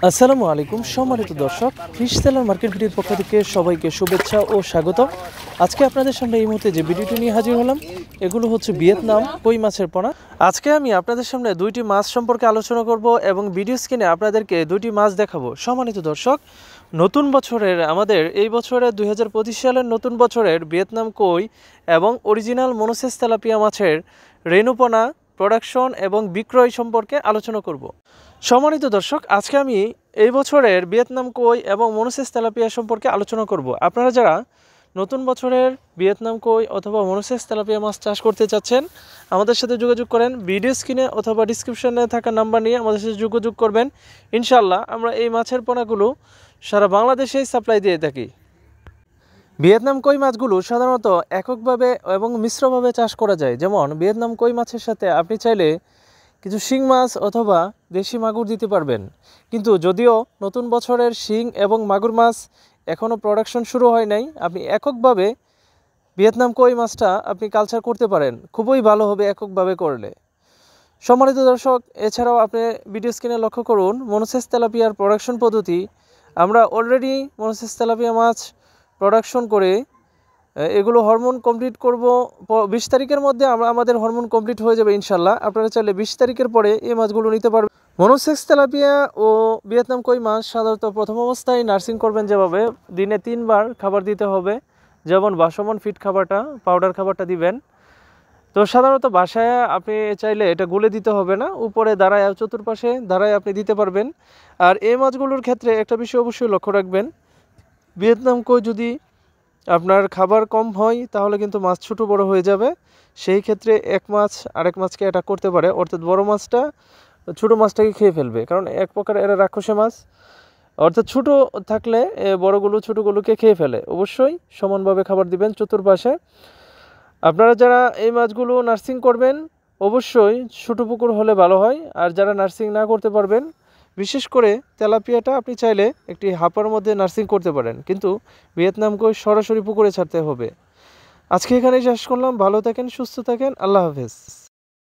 আসসালামু আলাইকুম সম্মানিত দর্শক, ফিশ সেলার মার্কেট ভিডিওর পক্ষ থেকে সবাইকে শুভেচ্ছা ও স্বাগত। আজকে আপনাদের সামনে এই মুহূর্তে যে ভিডিওটি নিয়ে হাজির হলাম, এগুলো হচ্ছে ভিয়েতনাম কই মাছের পোনা। আজকে আমি আপনাদের সামনে দুইটি মাছ সম্পর্কে আলোচনা করব এবং ভিডিও স্ক্রিনে আপনাদেরকে দুইটি মাছ দেখাবো। সম্মানিত দর্শক, নতুন বছরের আমাদের এই বছরের 2025 সালের নতুন বছরের ভিয়েতনাম কই এবং অরিজিনাল মনোসেস তেলাপিয়া মাছের রেণুপোনা প্রোডাকশন এবং বিক্রয় সম্পর্কে আলোচনা করব। সম্মানিত দর্শক, আজকে আমি এই বছরের ভিয়েতনাম কই এবং মনোসেস তেলাপিয়া সম্পর্কে আলোচনা করব। আপনারা যারা নতুন বছরের ভিয়েতনাম কই অথবা মনোসেস তেলাপিয়া মাছ চাষ করতে চাচ্ছেন, আমাদের সাথে যোগাযোগ করেন। ভিডিও স্ক্রিনে অথবা ডিসক্রিপশনে থাকা নাম্বার নিয়ে আমাদের সাথে যোগাযোগ করবেন। ইনশাআল্লাহ আমরা এই মাছের পোনাগুলো সারা বাংলাদেশেই সাপ্লাই দিয়ে থাকি। ভিয়েতনাম কই মাছগুলো সাধারণত এককভাবে এবং মিশ্রভাবে চাষ করা যায়। যেমন ভিয়েতনাম কই মাছের সাথে আপনি চাইলে কিছু শিং মাছ অথবা দেশি মাগুর দিতে পারবেন। কিন্তু যদিও নতুন বছরের শিং এবং মাগুর মাছ এখনও প্রোডাকশন শুরু হয় নাই, আপনি এককভাবে ভিয়েতনাম কই মাছটা আপনি কালচার করতে পারেন, খুবই ভালো হবে এককভাবে করলে। সম্মানিত দর্শক, এছাড়াও আপনি ভিডিও স্ক্রিনে লক্ষ্য করুন মনোসেস তেলাপিয়ার প্রোডাকশন পদ্ধতি। আমরা অলরেডি মনোসেস তেলাপিয়া মাছ প্রোডাকশন করে এগুলো হরমোন কমপ্লিট করব 20 তারিখের মধ্যে। আমাদের হরমোন কমপ্লিট হয়ে যাবে ইনশাল্লাহ। আপনারা চাইলে 20 তারিখের পরে এই মাছগুলো নিতে পারবেন। মনোসেক্স তেলাপিয়া ও ভিয়েতনাম কই মাছ সাধারণত প্রথম অবস্থায় নার্সিং করবেন, যেভাবে দিনে 3 বার খাবার দিতে হবে। যেমন বাসমান ফিড খাবারটা, পাউডার খাবারটা দিবেন। তো সাধারণত বাসায় আপনি চাইলে এটা গুলে দিতে হবে না, উপরে দাঁড়ায় চতুর্পাশে দাঁড়ায় আপনি দিতে পারবেন। আর এই মাছগুলোর ক্ষেত্রে একটা বিষয় অবশ্যই লক্ষ্য রাখবেন, ভিয়েতনাম কই যদি আপনার খাবার কম হয় তাহলে কিন্তু মাছ ছোটো বড় হয়ে যাবে। সেই ক্ষেত্রে এক মাছ আরেক মাছকে অ্যাটাক করতে পারে, অর্থাৎ বড় মাছটা ছোটো মাছটাকে খেয়ে ফেলবে। কারণ এক প্রকার এরা রাক্ষসে মাছ, অর্থাৎ ছোটো থাকলে বড়গুলো ছোটোগুলোকে খেয়ে ফেলে। অবশ্যই সমানভাবে খাবার দিবেন চতুর্পাশে। আপনারা যারা এই মাছগুলো নার্সিং করবেন অবশ্যই ছোটো পুকুর হলে ভালো হয়। আর যারা নার্সিং না করতে পারবেন, বিশেষ করে তেলাপিয়াটা আপনি চাইলে একটি হাঁপার মধ্যে নার্সিং করতে পারেন, কিন্তু ভিয়েতনাম কই সরাসরি পুকুরে ছাড়তে হবে। আজকে এখানেই শেষ করলাম। ভালো থাকেন, সুস্থ থাকেন, আল্লাহ হাফেজ।